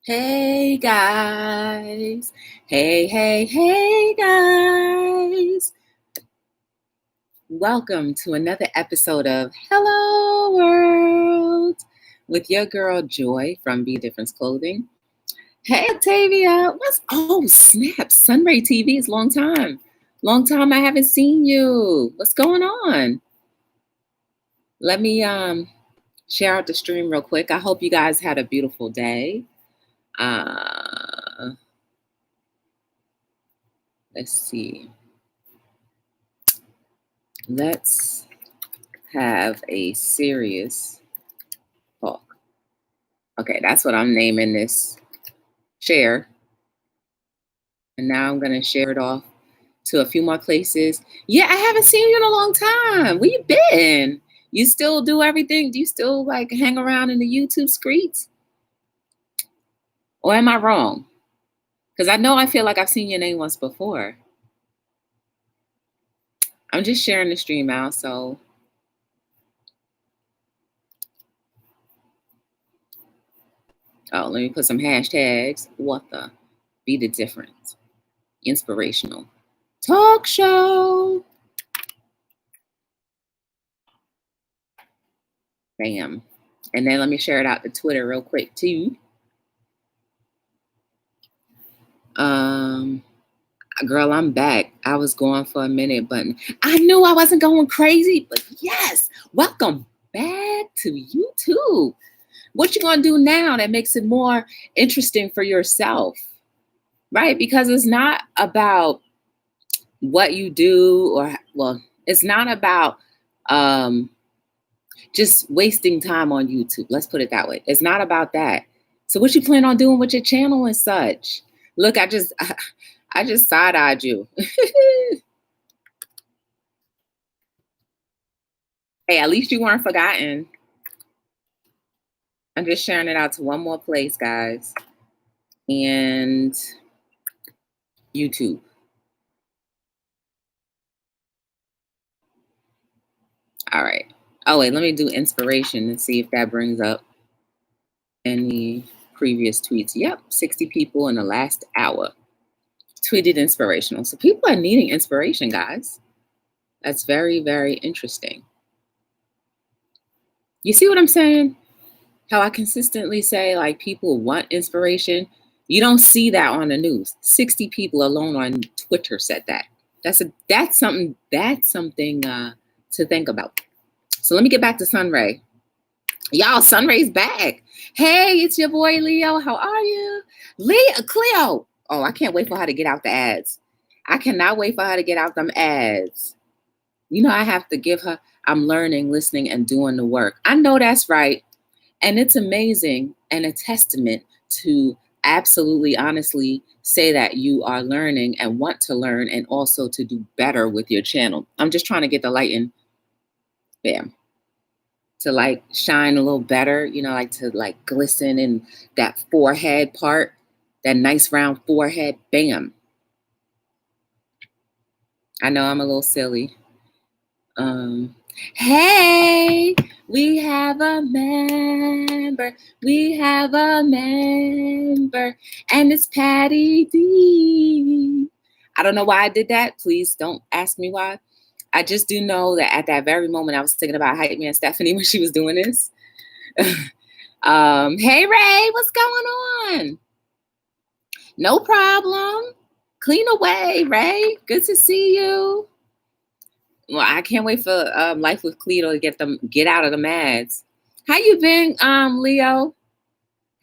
Hey guys. Hey guys. Welcome to another episode of Hello World with your girl Joy from Be Difference Clothing. Hey Octavia. Snap. Sunray TV is long time. Long time I haven't seen you. What's going on? Let me share out the stream real quick. I hope you guys had a beautiful day. Let's see. Let's have a serious talk. Okay, that's what I'm naming this share. And now I'm going to share it off to a few more places. Yeah, I haven't seen you in a long time. Where you been? You still do everything? Do you still like hang around in the YouTube streets? Or am I wrong? Because I feel like I've seen your name once before. I'm just sharing the stream out, so let me put some hashtags. What the? Be the difference. Inspirational talk show. Bam. And then let me share it out to Twitter real quick too. Girl, I'm back. I was gone for a minute, but I knew I wasn't going crazy. But yes, welcome back to YouTube. What you gonna do now that makes it more interesting for yourself, right? Because it's not about what you do, it's not about just wasting time on YouTube. Let's put it that way. It's not about that. So what you plan on doing with your channel and such? Look, I just side-eyed you. Hey, at least you weren't forgotten. I'm just sharing it out to one more place, guys. And YouTube. All right. Oh, wait, let me do inspiration and see if that brings up any previous tweets. Yep, 60 people in the last hour tweeted inspirational. So people are needing inspiration, guys. That's very, very interesting. You see what I'm saying? How I consistently say, like, people want inspiration. You don't see that on the news. 60 people alone on Twitter said that. That's something to think about. So let me get back to Sunray. Y'all, Sunray's back. Hey, it's your boy Leo. How are you? Cleo. Oh, I can't wait for her to get out the ads. I cannot wait for her to get out them ads. You know, I have to give her, I'm learning, listening, and doing the work. I know that's right. And it's amazing and a testament to absolutely, honestly say that you are learning and want to learn and also to do better with your channel. I'm just trying to get the light in. Bam. To like shine a little better, you know, like to like glisten in that forehead part, that nice round forehead. Bam. I know I'm a little silly. Hey, we have a member. We have a member, and it's Patty D. I don't know why I did that. Please don't ask me why. I just do know that at that very moment, I was thinking about Hype Man Stephanie when she was doing this. Hey, Ray, what's going on? No problem. Clean away, Ray. Good to see you. Well, I can't wait for Life with Cleo to get out of the mads. How you been, Leo?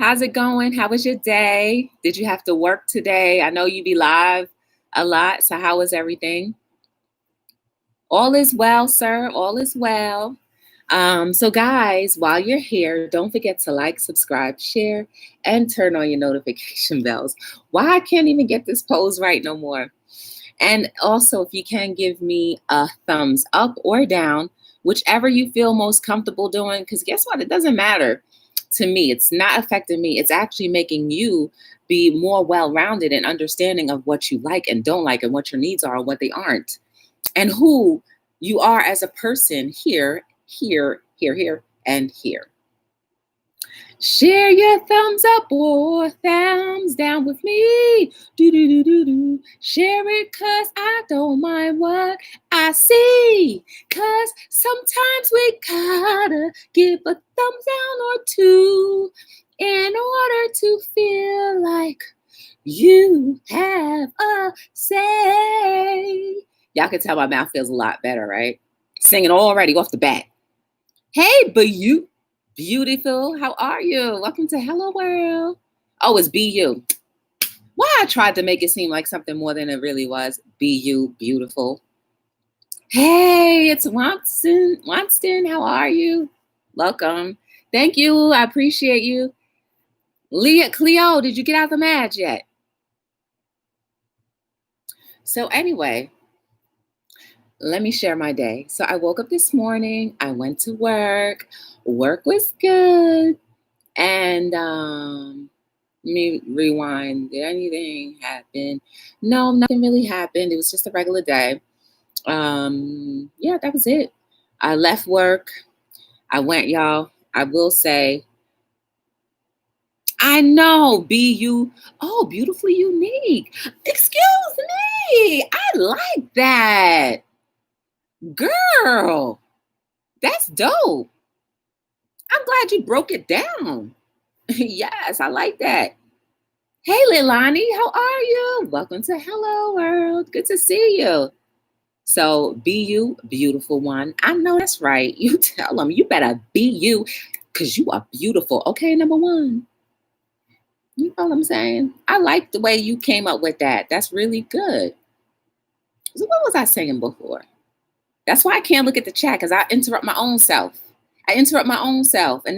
How's it going? How was your day? Did you have to work today? I know you be live a lot, so how was everything? All is well, sir. All is well. So guys, while you're here, don't forget to like, subscribe, share, and turn on your notification bells. Why I can't even get this pose right no more. And also, if you can give me a thumbs up or down, whichever you feel most comfortable doing, because guess what? It doesn't matter to me. It's not affecting me. It's actually making you be more well-rounded and understanding of what you like and don't like and what your needs are and what they aren't. And who you are as a person here, and here. Share your thumbs up or thumbs down with me. Do do do do do. Share it, cause I don't mind what I see. Cause sometimes we gotta give a thumbs down or two in order to feel like you have a say. Y'all can tell my mouth feels a lot better, right? Singing already off the bat. Hey, but you beautiful. How are you? Welcome to Hello World. Oh, it's BU. Why I tried to make it seem like something more than it really was. BU, beautiful. Hey, it's Watson. Watson, how are you? Welcome. Thank you. I appreciate you. Cleo, did you get out the match yet? So anyway, let me share my day. So I woke up this morning. I went to work. Work was good. And let me rewind. Did anything happen? No, nothing really happened. It was just a regular day. Yeah, that was it. I left work. I went, y'all. I will say, I know, oh, beautifully unique. Excuse me. I like that. Girl, that's dope. I'm glad you broke it down. Yes, I like that. Hey, Lanie, how are you? Welcome to Hello World. Good to see you. So be you, beautiful one. I know that's right. You tell them you better be you because you are beautiful. Okay, number one. You know what I'm saying? I like the way you came up with that. That's really good. So what was I saying before? That's why I can't look at the chat because I interrupt my own self. And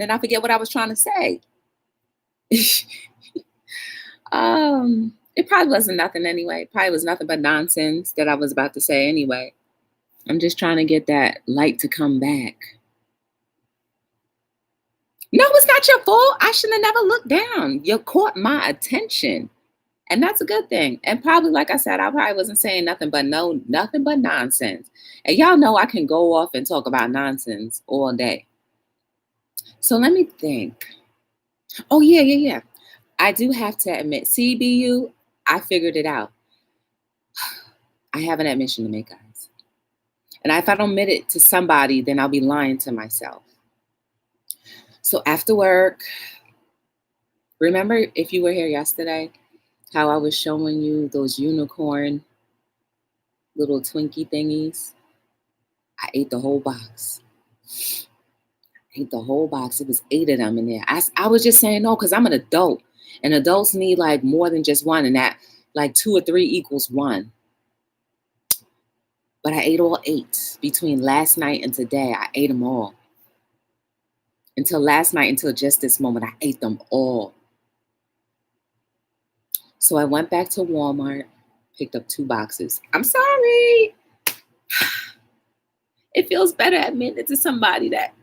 then I forget what I was trying to say. It probably wasn't nothing anyway. It probably was nothing but nonsense that I was about to say anyway. I'm just trying to get that light to come back. No, it's not your fault. I should have never looked down. You caught my attention. And that's a good thing. And probably, like I said, I probably wasn't saying nothing but nonsense. And y'all know I can go off and talk about nonsense all day. So let me think. Oh, yeah. I do have to admit, CBU, I figured it out. I have an admission to make, guys. And if I don't admit it to somebody, then I'll be lying to myself. So after work, remember if you were here yesterday, how I was showing you those unicorn little Twinkie thingies? I ate the whole box. It was 8 of them in there. I was just saying no, because I'm an adult. And adults need like more than just one, and that like 2 or 3 equals 1. But I ate all 8 between last night and today. I ate them all. Until just this moment, I ate them all. So I went back to Walmart, picked up 2 boxes. I'm sorry. It feels better admitting it to somebody that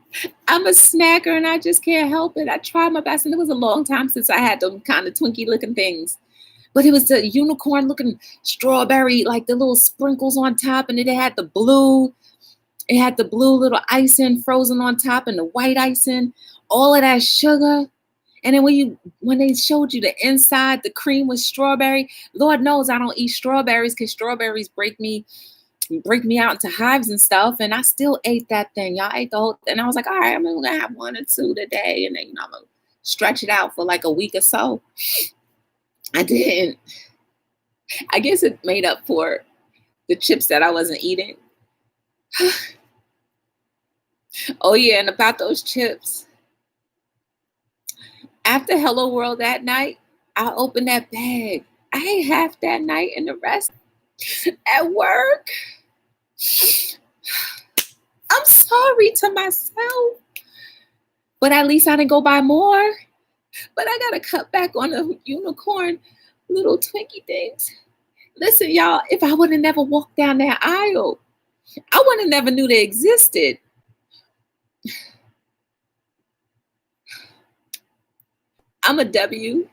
I'm a snacker and I just can't help it. I tried my best, and it was a long time since I had them kind of Twinkie looking things. But it was the unicorn looking strawberry, like the little sprinkles on top, and it had the blue. It had the blue little icing frozen on top and the white icing, all of that sugar. And then when they showed you the inside, the cream was strawberry. Lord knows I don't eat strawberries because strawberries break me out into hives and stuff. And I still ate that thing. Y'all ate the whole thing. And I was like, all right, I'm going to have 1 or 2 today. And then, I'm going to stretch it out for like a week or so. I didn't. I guess it made up for the chips that I wasn't eating. Oh, yeah. And about those chips. After Hello World that night, I opened that bag. I ate half that night and the rest at work. I'm sorry to myself. But at least I didn't go buy more. But I got to cut back on the unicorn little Twinkie things. Listen, y'all, if I would have never walked down that aisle, I would have never knew they existed. I'm a WIP,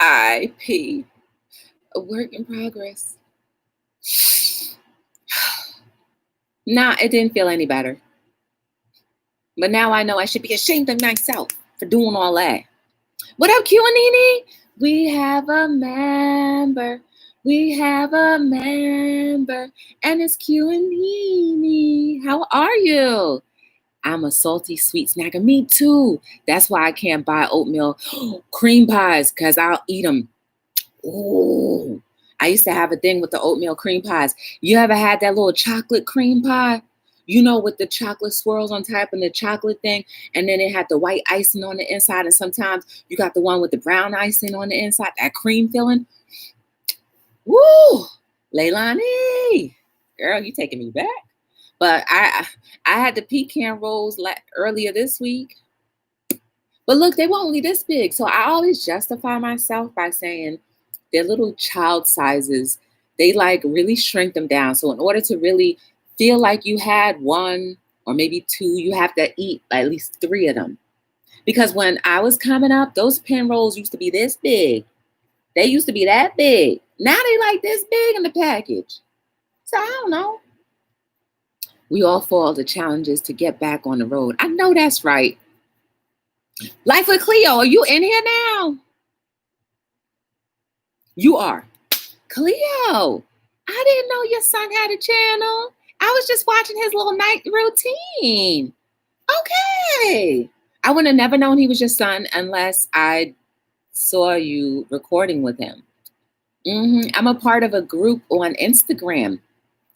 a work in progress. Nah, it didn't feel any better. But now I know I should be ashamed of myself for doing all that. What up, Q and Nene? We have a member. We have a member. And it's Q and Nene. How are you? I'm a salty sweet snacker. Me too. That's why I can't buy oatmeal cream pies, because I'll eat them. Ooh. I used to have a thing with the oatmeal cream pies. You ever had that little chocolate cream pie? You know, with the chocolate swirls on top and the chocolate thing, and then it had the white icing on the inside, and sometimes you got the one with the brown icing on the inside, that cream filling. Woo! Leilani, girl, you taking me back. But I had the pecan rolls earlier this week. But look, they were only this big. So I always justify myself by saying they're little child sizes. They like really shrink them down. So in order to really feel like you had one or maybe two, you have to eat at least 3 of them. Because when I was coming up, those pen rolls used to be this big. They used to be that big. Now they like this big in the package. So I don't know. We all fall the challenges to get back on the road. I know that's right. Life with Cleo, are you in here now? You are. Cleo, I didn't know your son had a channel. I was just watching his little night routine. Okay. I would have never known he was your son unless I saw you recording with him. I'm a part of a group on Instagram,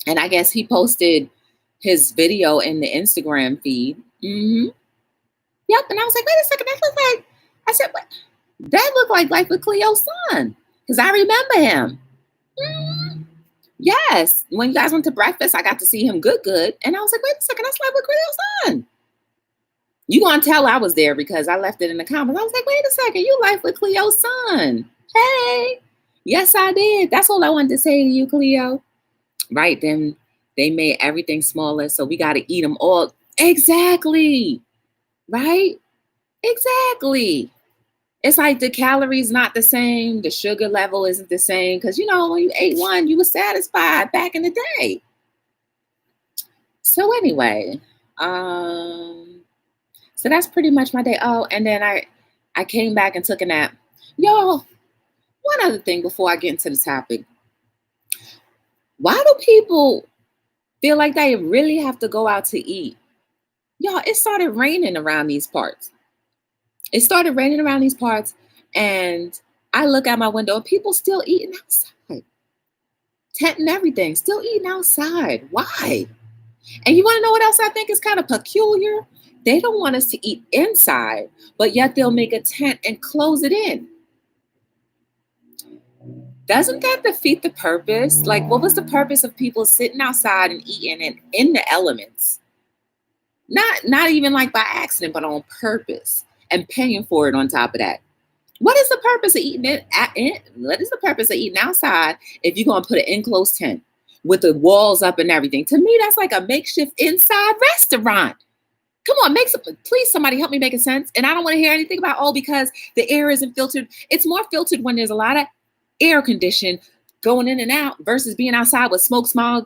and I guess he posted his video in the Instagram feed. Yep. And I was like, wait a second, that looked like, I said, what? That looked like Life with Cleo's son, because I remember him. Yes. When you guys went to breakfast, I got to see him good. And I was like, wait a second, that's Life with Cleo's son. You gonna tell I was there because I left it in the comments. I was like, wait a second, you Life with Cleo's son. Hey. Yes, I did. That's all I wanted to say to you, Cleo. Right, then they made everything smaller, so we got to eat them all. Exactly. Right? Exactly. It's like the calories not the same. The sugar level isn't the same. Because, you know, when you ate one, you were satisfied back in the day. So anyway, so that's pretty much my day. Oh, and then I came back and took a nap. Y'all, one other thing before I get into the topic. Why do people feel like they really have to go out to eat? Y'all, it started raining around these parts. And I look out my window and people still eating outside. Tent and everything, still eating outside. Why? And you want to know what else I think is kind of peculiar? They don't want us to eat inside, but yet they'll make a tent and close it in. Doesn't that defeat the purpose? Like, what was the purpose of people sitting outside and eating and in the elements? Not even like by accident, but on purpose, and paying for it on top of that. What is the purpose of eating what is the purpose of eating outside if you're going to put an enclosed tent with the walls up and everything? To me, that's like a makeshift inside restaurant. Come on, please, somebody help me make sense. And I don't want to hear anything about, because the air isn't filtered. It's more filtered when there's a lot of air condition going in and out versus being outside with smoke, smog,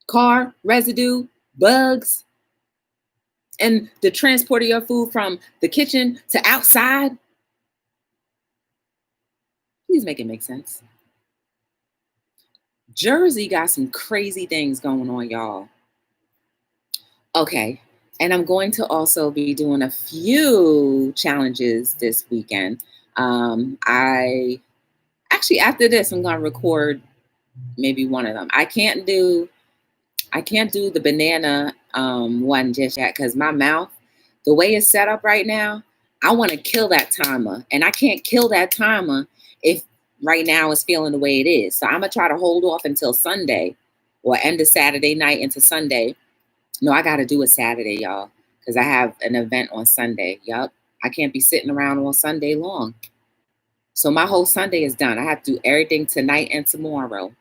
car residue, bugs, and the transport of your food from the kitchen to outside. Please make it make sense. Jersey got some crazy things going on, y'all. Okay. And I'm going to also be doing a few challenges this weekend. After this, I'm going to record maybe one of them. I can't do the banana one just yet because my mouth, the way it's set up right now, I want to kill that timer. And I can't kill that timer if right now it's feeling the way it is. So I'm going to try to hold off until Sunday or end of Saturday night into Sunday. No, I got to do it Saturday, y'all, because I have an event on Sunday. Yup. I can't be sitting around all Sunday long. So my whole Sunday is done. I have to do everything tonight and tomorrow.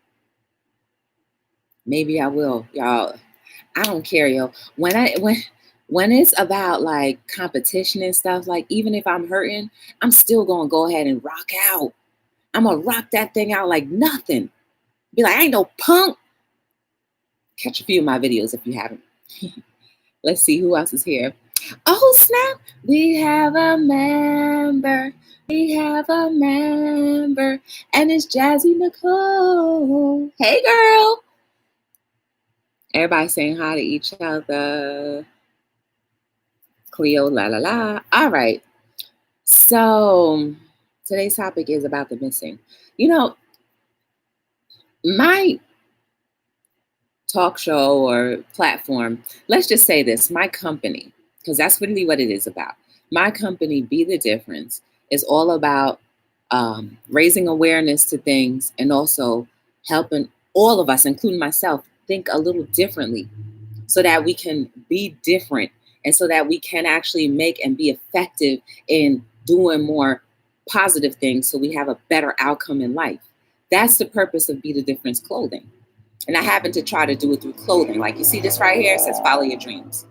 Maybe I will, y'all. I don't care, yo. When it's about like competition and stuff, like even if I'm hurting, I'm still gonna go ahead and rock out. I'm gonna rock that thing out like nothing. Be like, I ain't no punk. Catch a few of my videos if you haven't. Let's see who else is here. Oh, snap. We have a member. We have a member. And it's Jazzy Nicole. Hey, girl. Everybody saying hi to each other. Cleo, la, la, la. All right. So today's topic is about the missing. You know, my talk show or platform, let's just say this, my company, because that's really what it is about. My company, Be the Difference, is all about raising awareness to things and also helping all of us, including myself, think a little differently so that we can be different and so that we can actually make and be effective in doing more positive things so we have a better outcome in life. That's the purpose of Be the Difference clothing. And I happen to try to do it through clothing. Like you see this right here, it says follow your dreams.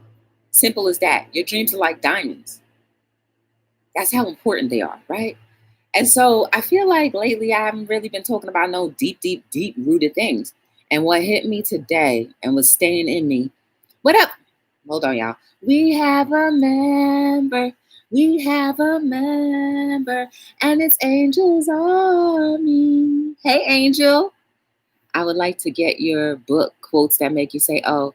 Simple as that. Your dreams are like diamonds. That's how important they are, right? And so I feel like lately I haven't really been talking about no deep, deep, deep rooted things. And what hit me today and was staying in me, what up? Hold on, y'all. We have a member. We have a member. And it's Angel's Army. Hey, Angel. I would like to get your book quotes that make you say, oh,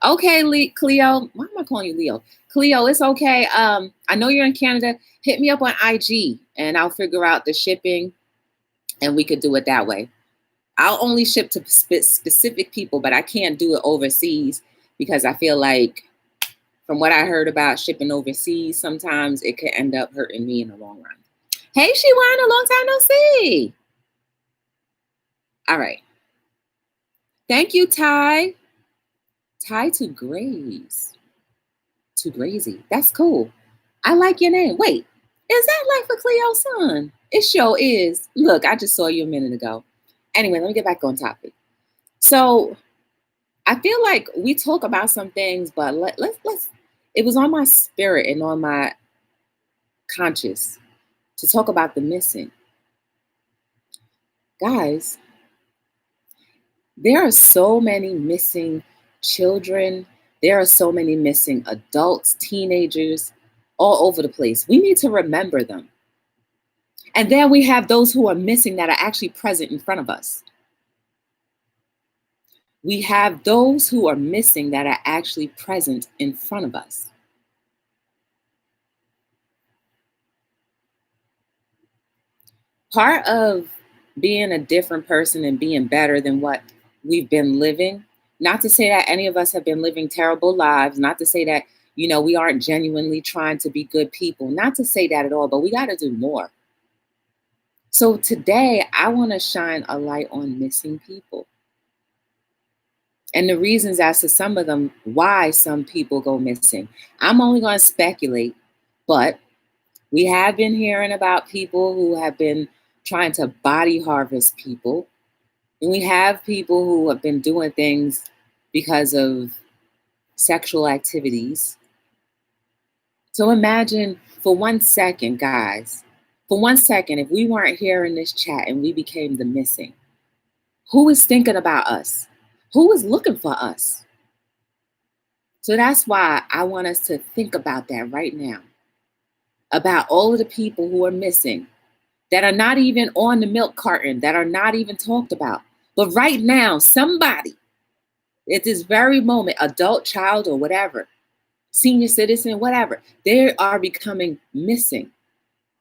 okay, Cleo. Why am I calling you Leo? Cleo, it's okay. I know you're in Canada. Hit me up on IG and I'll figure out the shipping and we could do it that way. I'll only ship to specific people, but I can't do it overseas because I feel like from what I heard about shipping overseas, sometimes it could end up hurting me in the long run. Hey, Shiwana, long time no see. All right. Thank you, Ty. Ty to Graze. To Grazy. That's cool. I like your name. Wait, is that Life of Cleo's son? It sure is. Look, I just saw you a minute ago. Anyway, let me get back on topic. So I feel like we talk about some things, but let's it was on my spirit and on my conscious to talk about the missing. Guys, there are so many missing children. There are so many missing adults, teenagers, all over the place. We need to remember them. And then we have those who are missing that are actually present in front of us. We have those who are missing that are actually present in front of us. Part of being a different person and being better than what we've been living, not to say that any of us have been living terrible lives, not to say that, we aren't genuinely trying to be good people, not to say that at all, but we got to do more. So today, I want to shine a light on missing people and the reasons as to some of them, why some people go missing. I'm only going to speculate, but we have been hearing about people who have been trying to body harvest people. And we have people who have been doing things because of sexual activities. So imagine for 1 second, guys, for 1 second, if we weren't here in this chat and we became the missing, who is thinking about us? Who is looking for us? So that's why I want us to think about that right now, about all of the people who are missing, that are not even on the milk carton, that are not even talked about. But right now, somebody at this very moment, adult, child, or whatever, senior citizen, whatever, they are becoming missing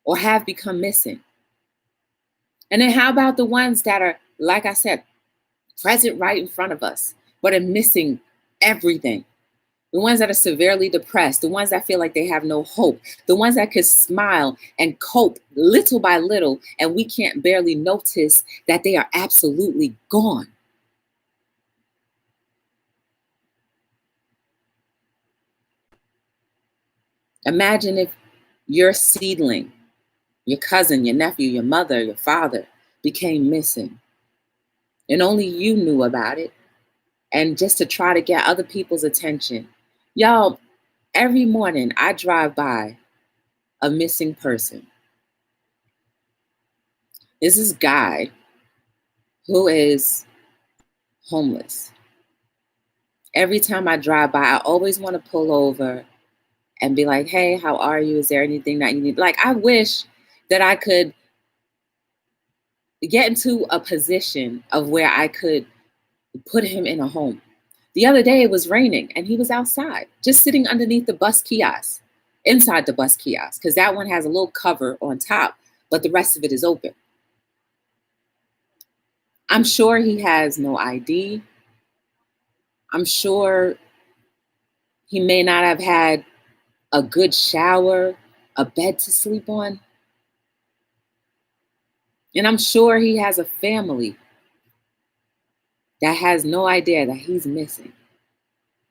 or have become missing. And then how about the ones that are, like I said, present right in front of us, but are missing everything? The ones that are severely depressed, the ones that feel like they have no hope, the ones that could smile and cope little by little, and we can't barely notice that they are absolutely gone. Imagine if your seedling, your cousin, your nephew, your mother, your father became missing, and only you knew about it, and just to try to get other people's attention. Y'all, every morning I drive by a missing person. This is Guy, who is homeless. Every time I drive by, I always want to pull over and be like, hey, how are you? Is there anything that you need? Like, I wish that I could get into a position of where I could put him in a home. The other day it was raining and he was outside, just sitting underneath the bus kiosk, inside the bus kiosk, because that one has a little cover on top, but the rest of it is open. I'm sure he has no ID. I'm sure he may not have had a good shower, a bed to sleep on. And I'm sure he has a family that has no idea that he's missing.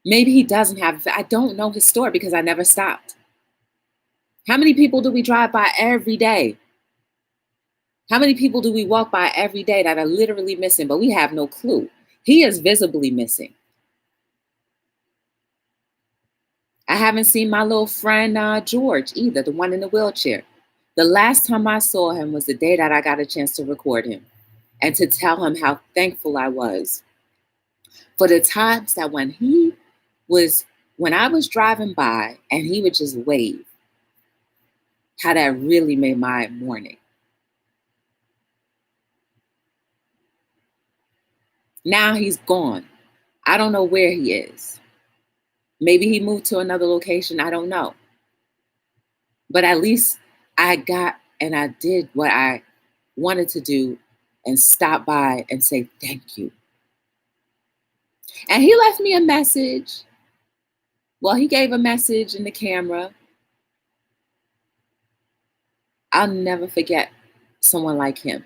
Maybe he doesn't have, I don't know his story because I never stopped. How many people do we drive by every day? How many people do we walk by every day that are literally missing, but we have no clue? He is visibly missing. I haven't seen my little friend George either, the one in the wheelchair. The last time I saw him was the day that I got a chance to record him and to tell him how thankful I was for the times that when I was driving by and he would just wave, how that really made my morning. Now he's gone. I don't know where he is. Maybe he moved to another location. I don't know. But at least I got and I did what I wanted to do and stop by and say thank you. And he left me a message. Well, he gave a message in the camera. I'll never forget someone like him.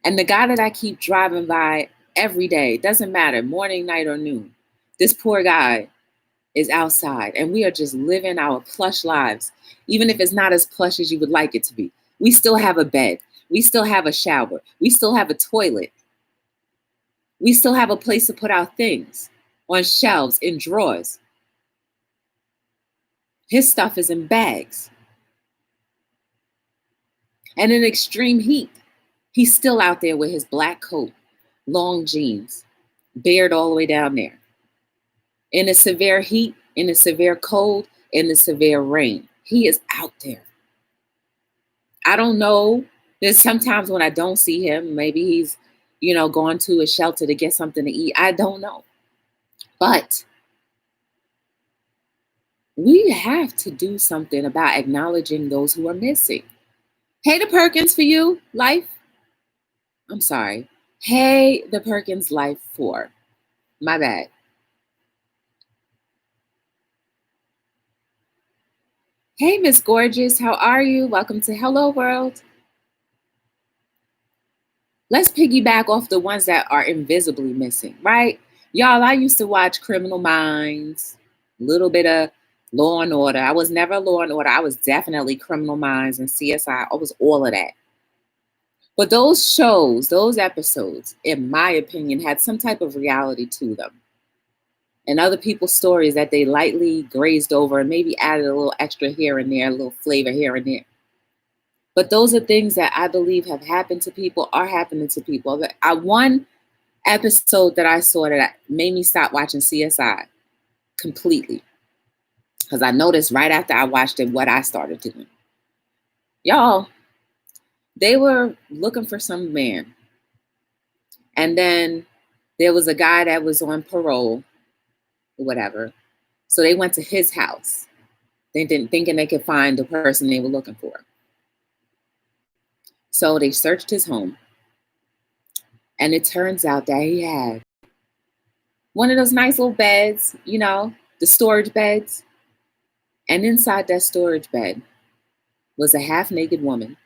And the guy that I keep driving by every day, doesn't matter, morning, night, or noon, this poor guy is outside and we are just living our plush lives, even if it's not as plush as you would like it to be. We still have a bed. We still have a shower. We still have a toilet. We still have a place to put our things on shelves, in drawers. His stuff is in bags. And in extreme heat, he's still out there with his black coat, long jeans, beard all the way down there. In the severe heat, in the severe cold, in the severe rain, he is out there. I don't know. There's sometimes when I don't see him, maybe he's, gone to a shelter to get something to eat. I don't know. But we have to do something about acknowledging those who are missing. Hey, the Perkins for you, life. I'm sorry. Hey, the Perkins life for. My bad. Hey, Miss Gorgeous, how are you? Welcome to Hello World. Let's piggyback off the ones that are invisibly missing, right? Y'all, I used to watch Criminal Minds, a little bit of Law and Order. I was never Law and Order. I was definitely Criminal Minds and CSI. I was all of that. But those shows, those episodes, in my opinion, had some type of reality to them. And other people's stories that they lightly grazed over and maybe added a little extra here and there, a little flavor here and there. But those are things that I believe have happened to people, are happening to people. One episode that I saw that made me stop watching CSI completely, because I noticed right after I watched it what I started doing. Y'all, they were looking for some man. And then there was a guy that was on parole or whatever. So they went to his house. They didn't thinking they could find the person they were looking for. So they searched his home. And it turns out that he had one of those nice little beds, the storage beds. And inside that storage bed was a half-naked woman,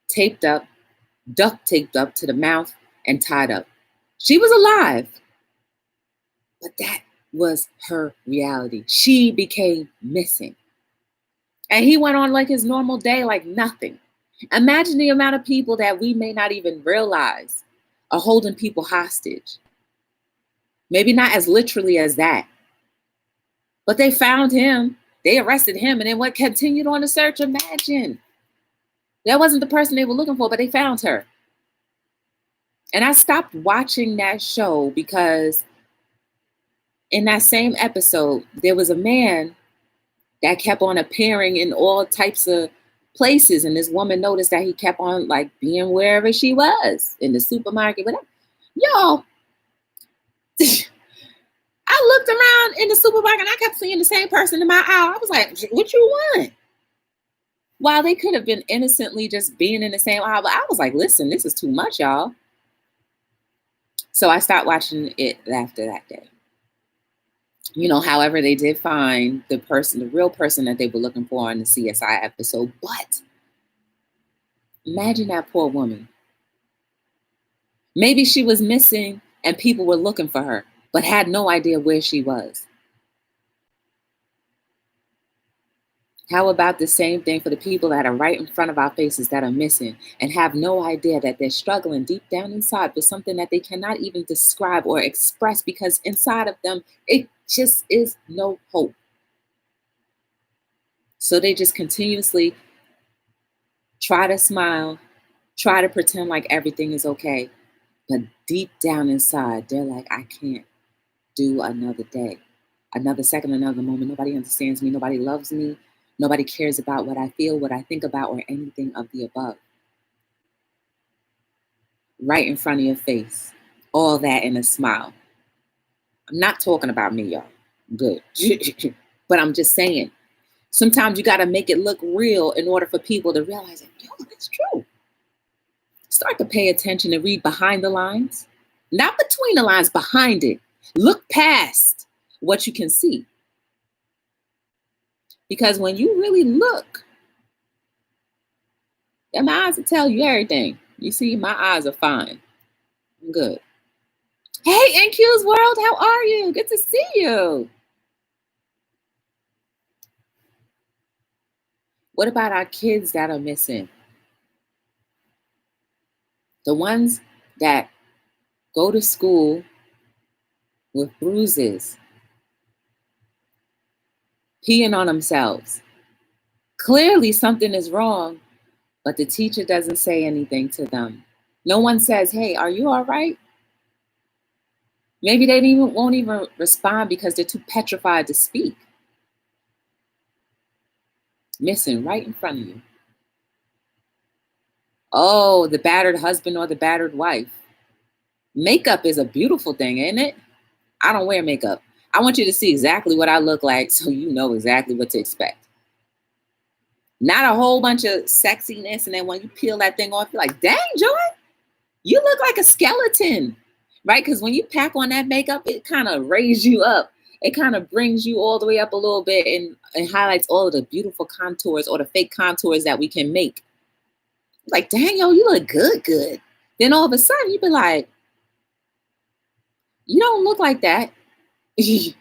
taped up, duct taped up to the mouth and tied up. She was alive. But that was her reality. She became missing. And he went on like his normal day, like nothing. Imagine the amount of people that we may not even realize are holding people hostage. Maybe not as literally as that. But they found him. They arrested him. And then what continued on the search? Imagine. That wasn't the person they were looking for, but they found her. And I stopped watching that show because in that same episode, there was a man that kept on appearing in all types of places. And this woman noticed that he kept on like being wherever she was, in the supermarket, whatever. Y'all, I looked around in the supermarket and I kept seeing the same person in my aisle. I was like, what you want? While they could have been innocently just being in the same aisle, but I was like, listen, this is too much, y'all. So I stopped watching it after that day. However, they did find the real person that they were looking for in the CSI episode. But imagine that poor woman. Maybe she was missing and people were looking for her, but had no idea where she was. How about the same thing for the people that are right in front of our faces that are missing and have no idea that they're struggling deep down inside with something that they cannot even describe or express, because inside of them, it just is no hope. So they just continuously try to smile, try to pretend like everything is okay. But deep down inside, they're like, I can't do another day, another second, another moment. Nobody understands me. Nobody loves me. Nobody cares about what I feel, what I think about, or anything of the above. Right in front of your face. All that in a smile. I'm not talking about me, y'all. Good. But I'm just saying, sometimes you got to make it look real in order for people to realize that, yo, it's true. Start to pay attention and read behind the lines. Not between the lines, behind it. Look past what you can see. Because when you really look, my eyes will tell you everything. You see, my eyes are fine. I'm good. Hey, NQ's World, how are you? Good to see you. What about our kids that are missing? The ones that go to school with bruises, peeing on themselves. Clearly something is wrong, but the teacher doesn't say anything to them. No one says, hey, are you all right? Maybe they won't even respond because they're too petrified to speak. Missing right in front of you. Oh, the battered husband or the battered wife. Makeup is a beautiful thing, ain't it? I don't wear makeup. I want you to see exactly what I look like so you know exactly what to expect. Not a whole bunch of sexiness, and then when you peel that thing off, you're like, dang, Joy, you look like a skeleton, right? Because when you pack on that makeup, it kind of raises you up. It kind of brings you all the way up a little bit and highlights all of the beautiful contours or the fake contours that we can make. Like, dang, yo, you look good. Then all of a sudden, you be like, you don't look like that. You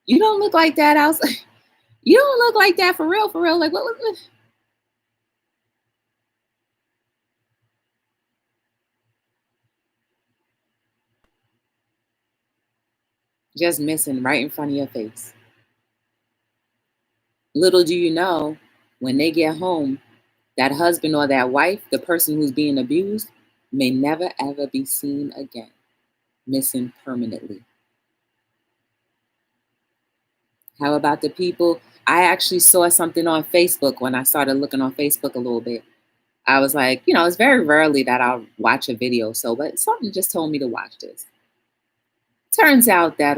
don't look like that outside. You don't look like that for real. Like, what was it? Just missing right in front of your face. Little do you know, when they get home, that husband or that wife, the person who's being abused, may never ever be seen again. Missing permanently. How about the people? I actually saw something on Facebook when I started looking on Facebook a little bit. I was like, it's very rarely that I'll watch a video, but something just told me to watch this. Turns out that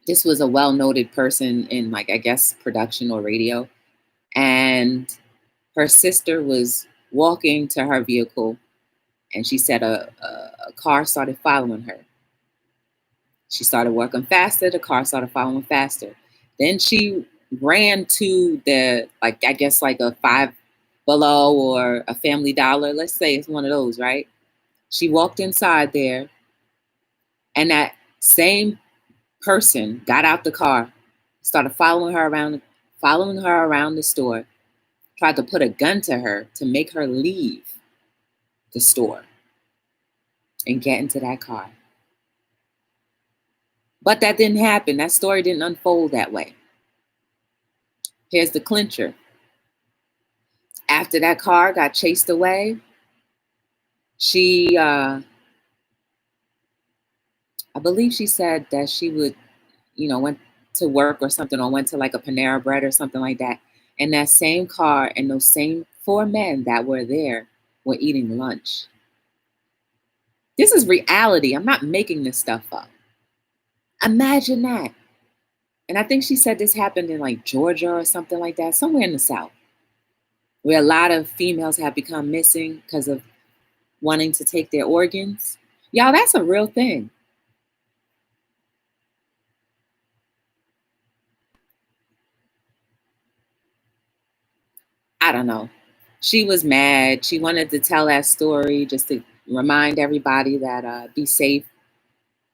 this was a well-noted person in, like, I guess, production or radio. And her sister was walking to her vehicle, and she said a car started following her. She started working faster. The car started following faster. Then she ran to the, like, I guess, like a Five Below or a Family Dollar. Let's say it's one of those, right? She walked inside there, and that same person got out the car, started following her around the store, tried to put a gun to her to make her leave the store and get into that car. But that didn't happen. That story didn't unfold that way. Here's the clincher. After that car got chased away, she, I believe she said that she would, to work or something, or went to like a Panera Bread or something like that. And that same car and those same four men that were there were eating lunch. This is reality. I'm not making this stuff up. Imagine that. And I think she said this happened in like Georgia or something like that, somewhere in the South, where a lot of females have become missing because of wanting to take their organs. Y'all, that's a real thing. I don't know. She was mad. She wanted to tell that story just to remind everybody that be safe,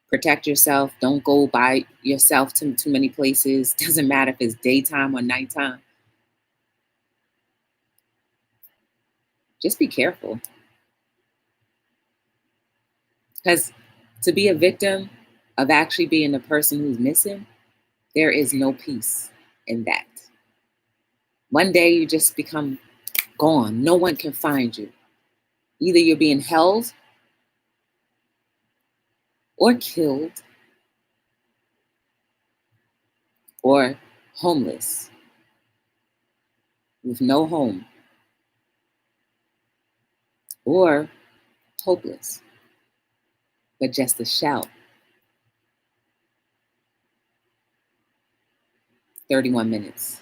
protect yourself, don't go by yourself to too many places. Doesn't matter if it's daytime or nighttime. Just be careful. Because to be a victim of actually being the person who's missing, there is no peace in that. One day you just become gone. No one can find you. Either you're being held or killed or homeless with no home or hopeless, but just a shout. 31 minutes.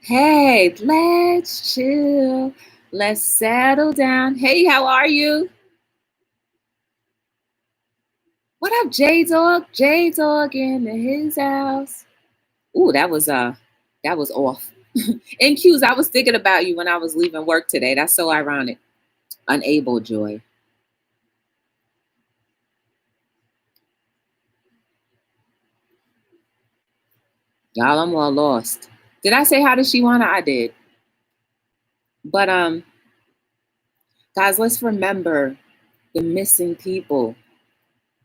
Hey, let's chill. Let's settle down. Hey, how are you? What up, Jade Dog? Jade Dog in his house. Ooh, that was off. In cues, I was thinking about you when I was leaving work today. That's so ironic. Unable joy. Y'all, I'm all lost. Did I say how does she wanna? I did. But guys, let's remember the missing people.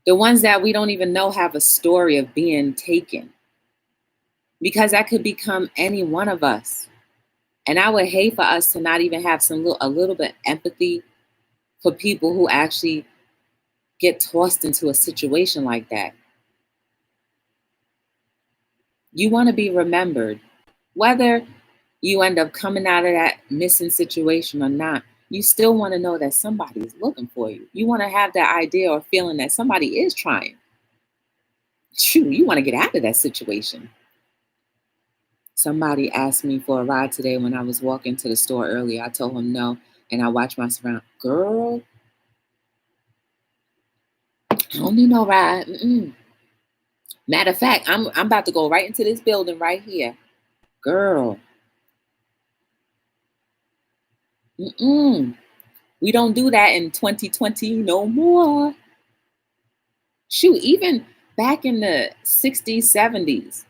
The ones that we don't even know have a story of being taken. Because that could become any one of us. And I would hate for us to not even have a little bit empathy for people who actually get tossed into a situation like that. You want to be remembered, whether you end up coming out of that missing situation or not. You still want to know that somebody's looking for you. You want to have that idea or feeling that somebody is trying. Shoot, you want to get out of that situation. Somebody asked me for a ride today when I was walking to the store earlier. I told him no, and I watched my surround. Girl, I don't need no ride. Matter of fact, I'm about to go right into this building right here. Girl, we don't do that in 2020 no more. Shoot, even back in the 60s, 70s,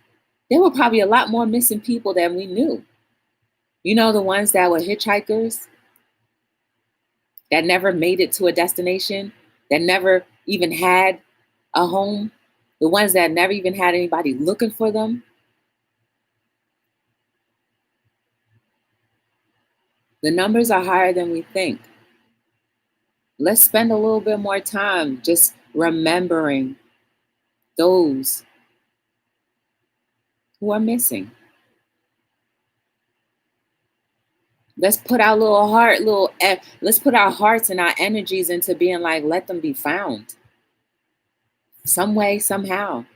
there were probably a lot more missing people than we knew. You know, the ones that were hitchhikers that never made it to a destination, that never even had a home, the ones that never even had anybody looking for them. The numbers are higher than we think. Let's spend a little bit more time just remembering those who are missing. Let's put our let's put our hearts and our energies into being like, let them be found. Some way, somehow.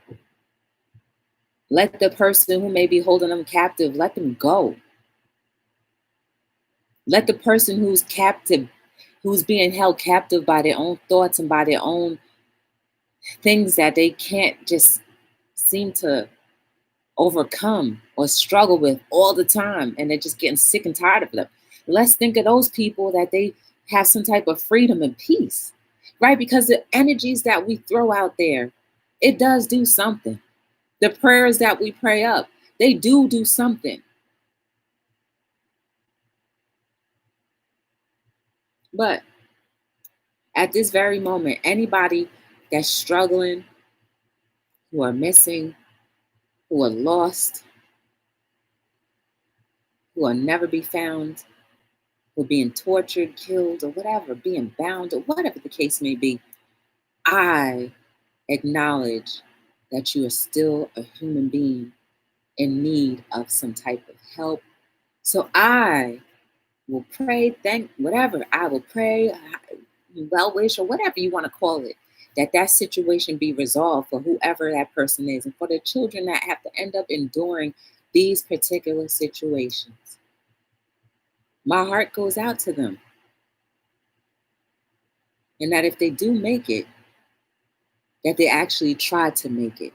Let the person who may be holding them captive, let them go. Let the person who's captive, who's being held captive by their own thoughts and by their own things that they can't just seem to overcome or struggle with all the time, and they're just getting sick and tired of them. Let's think of those people that they have some type of freedom and peace, right? Because the energies that we throw out there, it does do something. The prayers that we pray up, they do something. But at this very moment, anybody that's struggling, who are missing, who are lost, who will never be found, who are being tortured, killed, or whatever, being bound, or whatever the case may be, I acknowledge that you are still a human being in need of some type of help. So I will pray, thank whatever. I will pray, well wish, or whatever you want to call it, that that situation be resolved for whoever that person is and for the children that have to end up enduring these particular situations. My heart goes out to them. And that if they do make it, that they actually try to make it.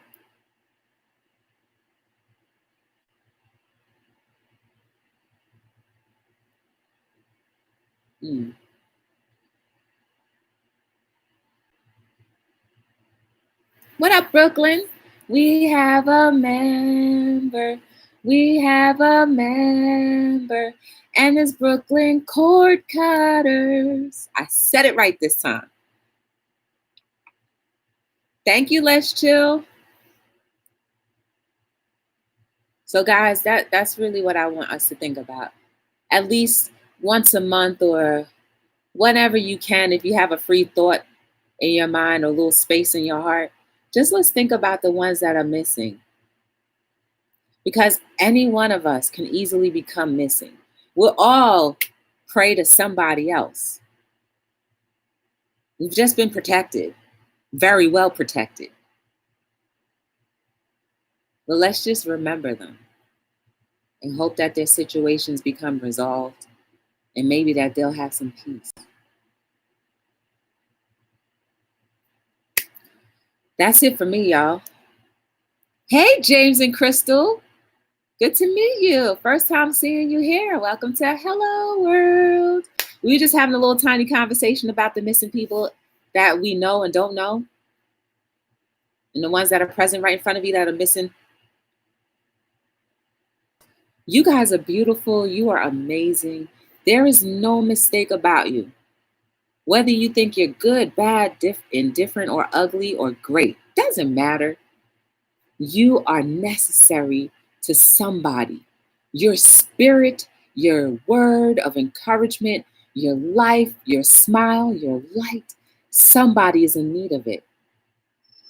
Mm. What up, Brooklyn? We have a member. We have a member. And it's Brooklyn Cord Cutters. I said it right this time. Thank you, Let's Chill. So, guys, that's really what I want us to think about. At least once a month or whenever you can, if you have a free thought in your mind or a little space in your heart, just let's think about the ones that are missing. Because any one of us can easily become missing. We'll all pray to somebody else. We've just been protected, very well protected. But let's just remember them and hope that their situations become resolved and maybe that they'll have some peace. That's it for me, y'all. Hey, James and Crystal. Good to meet you. First time seeing you here. Welcome to Hello World. We were just having a little tiny conversation about the missing people that we know and don't know. And the ones that are present right in front of you that are missing. You guys are beautiful. You are amazing. There is no mistake about you. Whether you think you're good, bad, indifferent, or ugly, or great, doesn't matter. You are necessary to somebody. Your spirit, your word of encouragement, your life, your smile, your light, somebody is in need of it.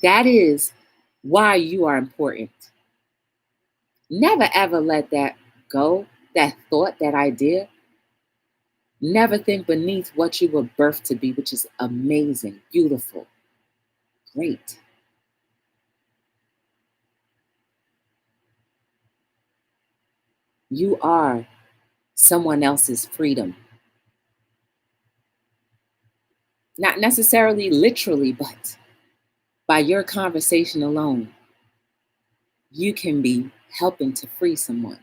That is why you are important. Never ever let that go, that thought, that idea. Never think beneath what you were birthed to be, which is amazing, beautiful, great. You are someone else's freedom. Not necessarily literally, but by your conversation alone, you can be helping to free someone.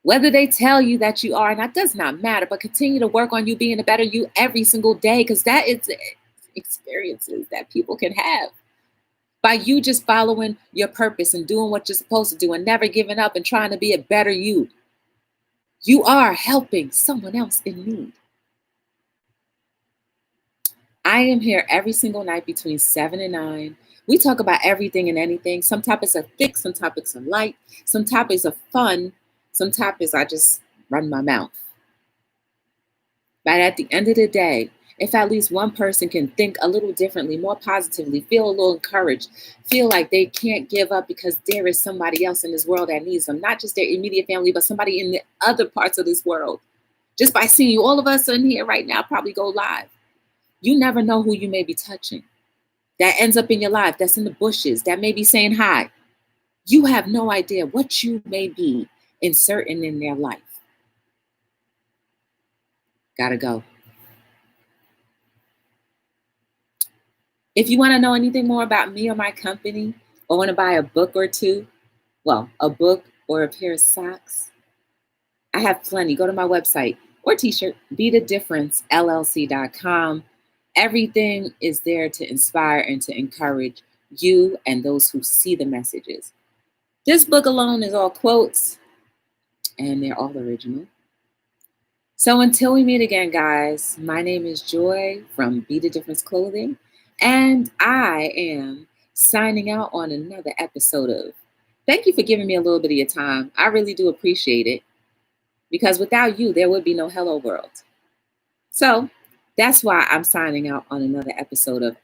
Whether they tell you that you are, and that does not matter, but continue to work on you being a better you every single day, because that is experiences that people can have. By you just following your purpose and doing what you're supposed to do and never giving up and trying to be a better you, you are helping someone else in need. I am here every single night between 7 and 9. We talk about everything and anything. Some topics are thick, some topics are light, some topics are fun, some topics I just run my mouth. But at the end of the day, if at least one person can think a little differently, more positively, feel a little encouraged, feel like they can't give up because there is somebody else in this world that needs them, not just their immediate family, but somebody in the other parts of this world. Just by seeing you, all of us in here right now probably go live. You never know who you may be touching. That ends up in your life, that's in the bushes, that may be saying hi. You have no idea what you may be inserting in their life. Gotta go. If you want to know anything more about me or my company, or want to buy a book or two, well, a book or a pair of socks, I have plenty. Go to my website or t-shirt, BeTheDifferenceLLC.com. Everything is there to inspire and to encourage you and those who see the messages. This book alone is all quotes, and they're all original. So until we meet again, guys, my name is Joy from Be The Difference Clothing, and I am signing out on another episode of. Thank you for giving me a little bit of your time. I really do appreciate it, because without you, there would be no Hello World. So That's why I'm signing out on another episode of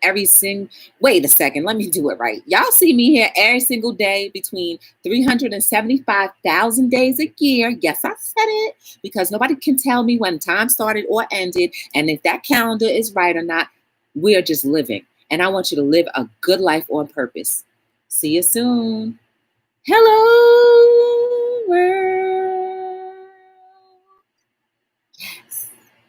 wait a second, let me do it right. Y'all see me here every single day between 375,000 days a year. Yes, I said it, because nobody can tell me when time started or ended. And if that calendar is right or not, we're just living. And I want you to live a good life on purpose. See you soon. Hello.